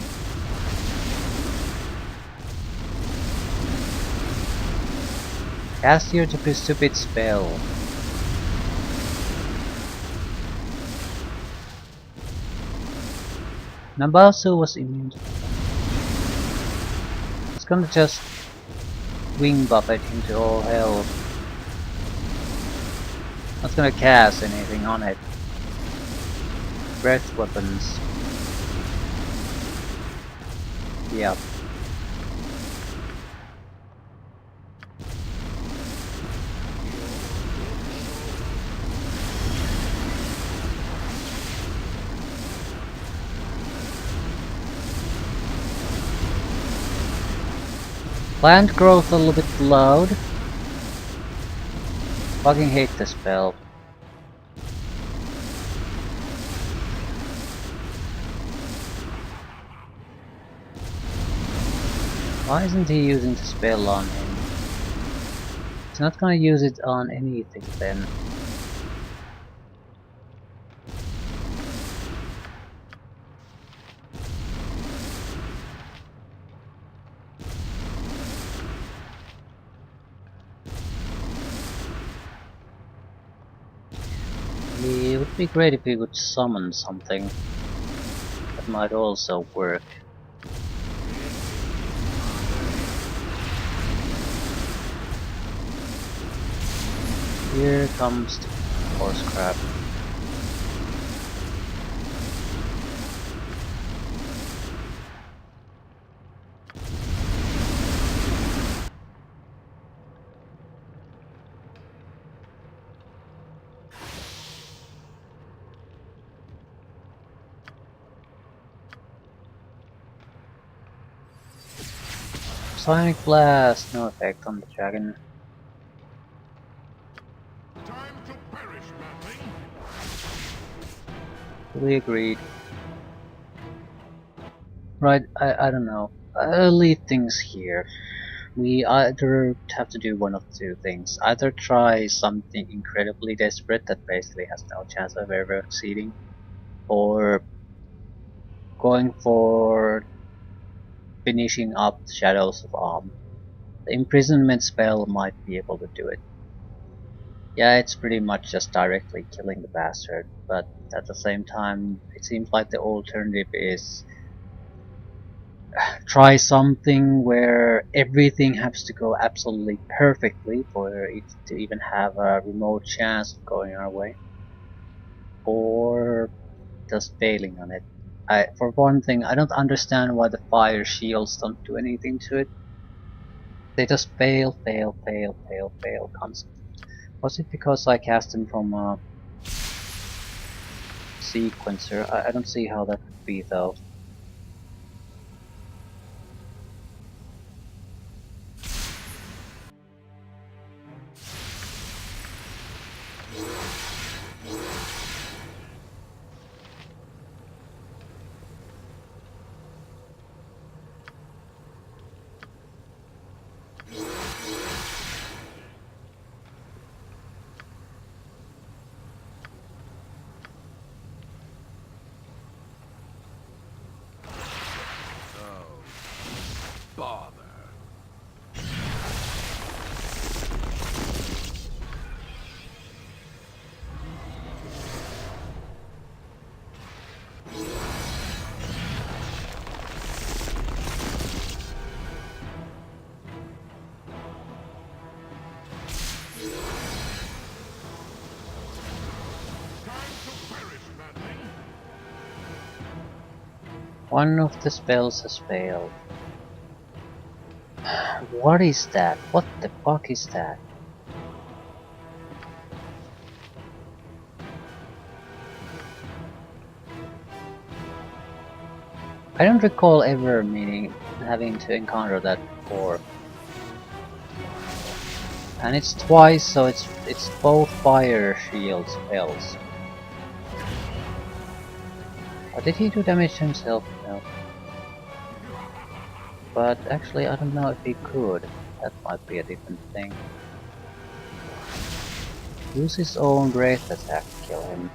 Cast your stupid spell. Nambasu was immune. It's gonna just wing buffet into all hell. Not gonna cast anything on it. Breath weapons. Yep. Plant growth a little bit loud. Fucking hate the spell. Why isn't he using the spell on him? He's not gonna use it on anything then. It would be great if we could summon something. That might also work. Here comes the horse crab. Sonic Blast, no effect on the dragon. Time to perish, madling. Fully agreed. Right, I don't know. I'll leave things here. We either have to do one of two things. Either try something incredibly desperate that basically has no chance of ever succeeding, or going for finishing up the Shadows of Arm. The imprisonment spell might be able to do it. Yeah, it's pretty much just directly killing the bastard, but at the same time, it seems like the alternative is try something where everything has to go absolutely perfectly for it to even have a remote chance of going our way, or just failing on it. For one thing, I don't understand why the fire shields don't do anything to it. They just fail, fail, fail, fail, fail constantly. Was it because I cast them from a sequencer? I don't see how that could be though. Oh, bother. Time to perish, madling. One of the spells has failed. What is that? What the fuck is that? I don't recall ever having to encounter that before. And it's twice, so it's both fire shield spells. Or did he do damage to himself? No. But actually I don't know if he could. That might be a different thing. Use his own wraith attack to kill him.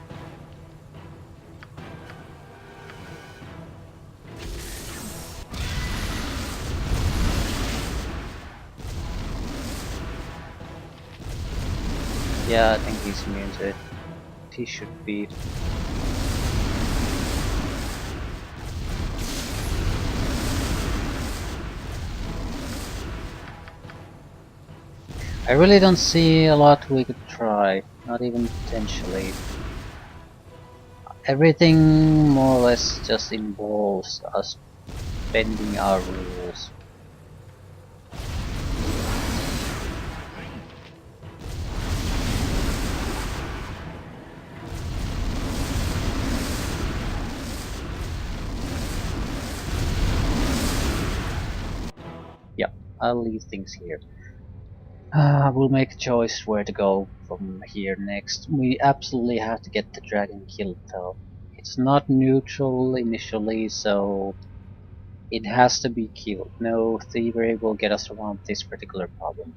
Yeah, I think he's immune to it. He should be. I really don't see a lot we could try, not even potentially. Everything more or less just involves us bending our rules. Yep, I'll leave things here. We'll make a choice where to go from here next. We absolutely have to get the dragon killed though. It's not neutral initially, so it has to be killed. No thievery will get us around this particular problem.